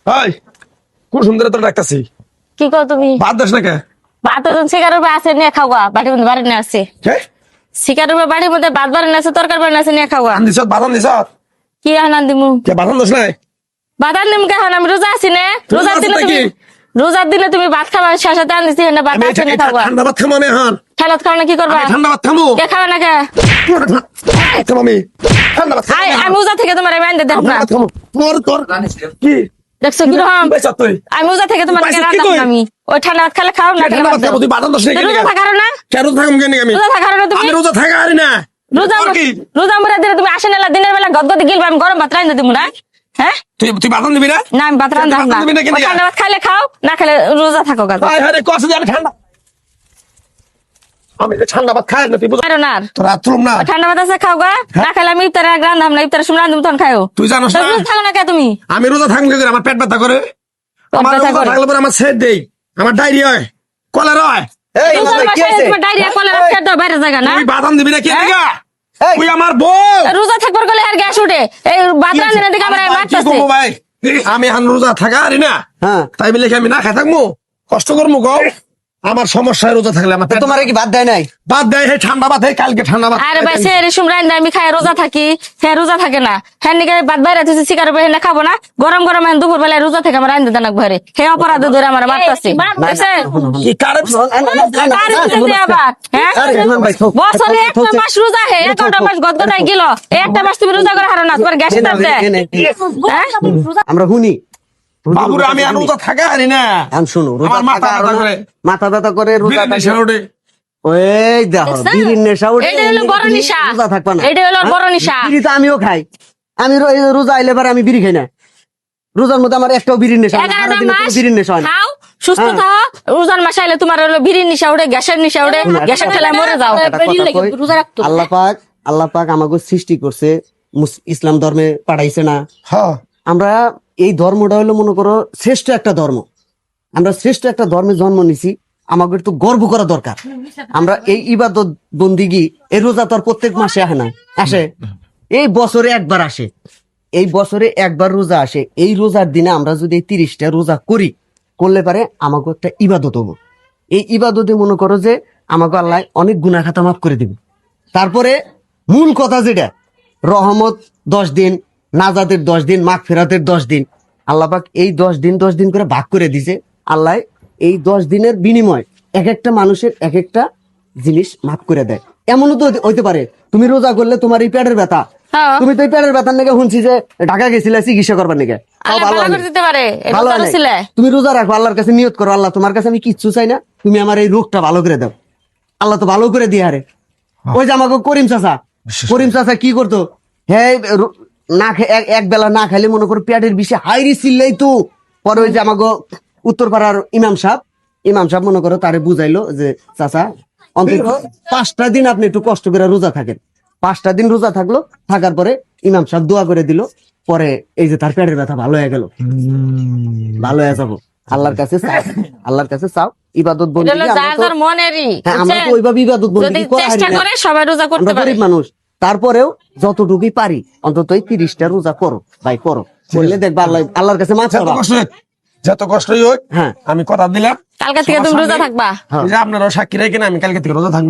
High কোন সুন্দর তো ডাকতাছি কি কও তুমি? ভাত দাস না কে ভাত তো শিকারের আছে নিয়ে খাওয়া, বাড়ির মধ্যে বাড়ি নিয়ে আছে। শিকারের বাড়ির মধ্যে ভাত বাড়ি আছে, তরকারি বাড়ি আছে নিয়ে খাওয়া। আন দিছত বাদাম দিছত কি আনান দিমু? কে বাদাম দোস নাই বাদাম নিম কেন? আমি রোজা আছি না? রোজার দিনে তুমি রোজার দিনে তুমি ভাত খাবা, শেষে আন দিছি না ভাত আছে না খাওয়া। ঠান্ডা ভাত খামো আমি এখন খেলাত খাও না কি করবা? ঠান্ডা ভাত খামো কে খাওয়া না কে? খামো আমি ঠান্ডা ভাত খামো আমি রোজা থেকে তোমার আমি আনতে দেব না। খামো তোর কি দেখছো কি রকম? বেচা তুই আমি রোজা থেকে তোমার কে রান্না আমি ওই ঠান্ডা ভাত খেলে খাও না খেলে ঠান্ডা ভাত ভাত খাবো দাও। তুই বাদাম দোস নাই রোজা থাকারো না? কেন থাকম কেন আমি রোজা থাকারো না তুমি? আমি রোজা থাকা আরি না রোজা রোজা মরে দিলে তুমি আসেন না, দিনের বেলা গদগদ গিলবা, আমি গরম ভাত রান্না দিমু না। হ্যাঁ তুই বাদাম দিবি না না, আমি ভাত রান্না না। ওই ঠান্ডা ভাত খাইলে খাও, না খেলে রোজা থাকো গাছ। আয় আরে কষ্ট আমি ঠান্ডা আমি তো ঠান্ডা ভাত খাই না তুই বুঝ পারো না আর। তো রাত না ওই ঠান্ডা ভাত আছে খাও গা, না খেলে আমি ইফতারে রান্নাম না, ইফতারে সময় রান্নাম তখন খাও। তুই জানোস না রোজা থাকো না কে তুমি? আমি রোজা থাকলে কি করে আমার পেট ব্যথা করে আমার ব্যথা রোজা করে? থাকলে পরে আমার সেট দেই আমার ডায়রিয়া হয় কলেরা হয় রোজার বাসায় তোমার ডায়রিয়া কলেরা খেয়ে দাও বাইরে জায়গা না? তুই বাদাম দিবি না কে দিগা এই! তুই আমার বউ রোজা থাকবার গেলে আর গ্যাস উঠে, এই ভাত রান্না দিকে আমার কি মারতেছে। করবো ভাই আমি এখন রোজা থাকা আরি না হ্যাঁ তাই বলে কি আমি না খাই থাকবো কষ্ট করবো গো আমার সমস্যায় রোজা থাকলে আমার পেট তোমার কি বাদ দেয় নাই? বাদ দেয় হে ঠান্ডা ভাত হে কালকে ঠান্ডা ভাত আরে ভাই সে রেশম রান্না আমি খাই রোজা থাকি, হ্যাঁ রোজা থাকে না, হ্যাঁ নিকে ভাত বাইরে থেকে শিকার বাইরে না খাবো না, গরম গরম এখন দুপুর বেলায় রোজা থেকে আমার রান্না দেনা ঘরে, হে অপরাধ ধরে আমার মারতেছে। কি কারে বছরে একটা মাস রোজা হে, 11টা মাস গদগদাই গেল, একটা মাস তুমি রোজা করে হারো না, তোমার গ্যাস টানছে। আমরা শুনি বাবুরে আমি আর রোজা থাকা আরি না আমি শুনো রোজা আমার মাথা থাকা ব্যথা আর না, করে। মাথা ব্যথা করে রোজা বিরিয়ানি থাকা। ওঠে ওই দেখো বিড়ির নেশা ওঠে, এইটা হলো বড় তুমি নেশা। রোজা থাকবা না। এইটা হলো বড় নেশা। বিড়ি তো আমিও খাই, আমি রোজা আইলে পরে আমি বিড়ি খাই না। রোজার মধ্যে আমার একটাও বিড়ির নেশা হয় না, 11টা সারাদিনে কোনো মাস বিড়ির নেশা হয় না। খাও, সুস্থ হ্যাঁ। থাও, রোজার মাস আইলে তোমার হলো বিড়ির নিশা উঠে, গ্যাসের নিশা উঠে, গ্যাসের ঠেলায় মরে যাও। একটা কথা কই, আল্লাহ পাক আমাকে সৃষ্টি করছে, ইসলাম ধর্মে পাঠাইছে না। হ্যাঁ আমরা এই ধর্মটা হলো মনে করো শ্রেষ্ঠ একটা ধর্ম, আমরা শ্রেষ্ঠ একটা ধর্মে জন্ম নিছি, আমাকে একটু গর্ব করা দরকার। আমরা এই ইবাদত বন্দিগি, এই রোজা তো আর প্রত্যেক মাসে আসে না, আসে এই বছরে একবার আসে, এই বছরে একবার রোজা আসে। এই রোজার দিনে আমরা যদি 30টা রোজা করি, করলে পারে আমাকে একটা ইবাদত হবো। এই ইবাদতে মনে করো যে আমাকে আল্লাহ অনেক গুনাহ খাতা মাফ করে দিবে। তারপরে মূল কথা যেটা, রহমত 10 দিন, নাজাতের 10 দিন, মাগফিরাতের 10 দিন, আল্লাহ পাক এই 10 দিন 10 দিন করে ভাগ করে দিছে। আল্লাহ এই 10 দিনের বিনিময় এক একটা মানুষের এক একটা জিনিস মাফ করে দেয়। এমনও তো হইতে পারে তুমি রোজা করলে তোমার এই পেটের ব্যথা, হ্যাঁ। তুমি তো এই পেটের ব্যথার নাকি শুনছি যে ঢাকা গেছিলে চিকিৎসা করবার নাকি, আল্লাহ ভালো করে দিতে পারে, এই ভালো রোজার হয় নাই। উসিলায়। তুমি রোজা রাখো, আল্লাহর কাছে নিয়ত করো, আল্লাহ তোমার কাছে আমি কিচ্ছু চাই না, তুমি আমার এই রোগটা ভালো করে দাও। আল্লাহ তো ভালো করে দিয়ে হারে। ওই যে আমাকে করিম চাচা কি করতো, হ্যাঁ না এক বেলা না খাইলে মনে করো পেটের বিষে হাইরি চিল্লাই তো। পরে ওই যে আমাকে উত্তরপাড়ার ইমাম সাহেব মনে করো তারে বুঝাইলো যে চাচা অন্তত 5টা দিন আপনি একটু কষ্ট করে রোজা থাকেন। 5টা দিন রোজা থাকলো, থাকার পরে ইমাম সাহেব দোয়া করে দিল, পরে এই যে তার পেটের ব্যথা ভালো হয়ে গেল, ভালো হয়ে যাবো। আল্লাহর কাছে চাও ইবাদত এটা বন্দেগী, হলো যার যার মনেরই, আমরা তো বুঝছেন? ওইভাবে ইবাদত যদি বন্দেগী করা চেষ্টা হারি না। করে সবাই রোজা করতে আমরা পারে। গরিব মানুষ, তারপরেও যতটুকুই পারি অন্তত 30টা রোজা করো ভাই, করো, করলে দেখবা আল্লাহর কাছে মাছ যত কষ্ট হোক যত কষ্টই হোক হ্যাঁ। আমি কথা দিলাম কালকে থেকে তুমি রোজা থাকবা। আপনারাও সাক্ষী রেখে আমি কালকে থেকে রোজা থাকবো।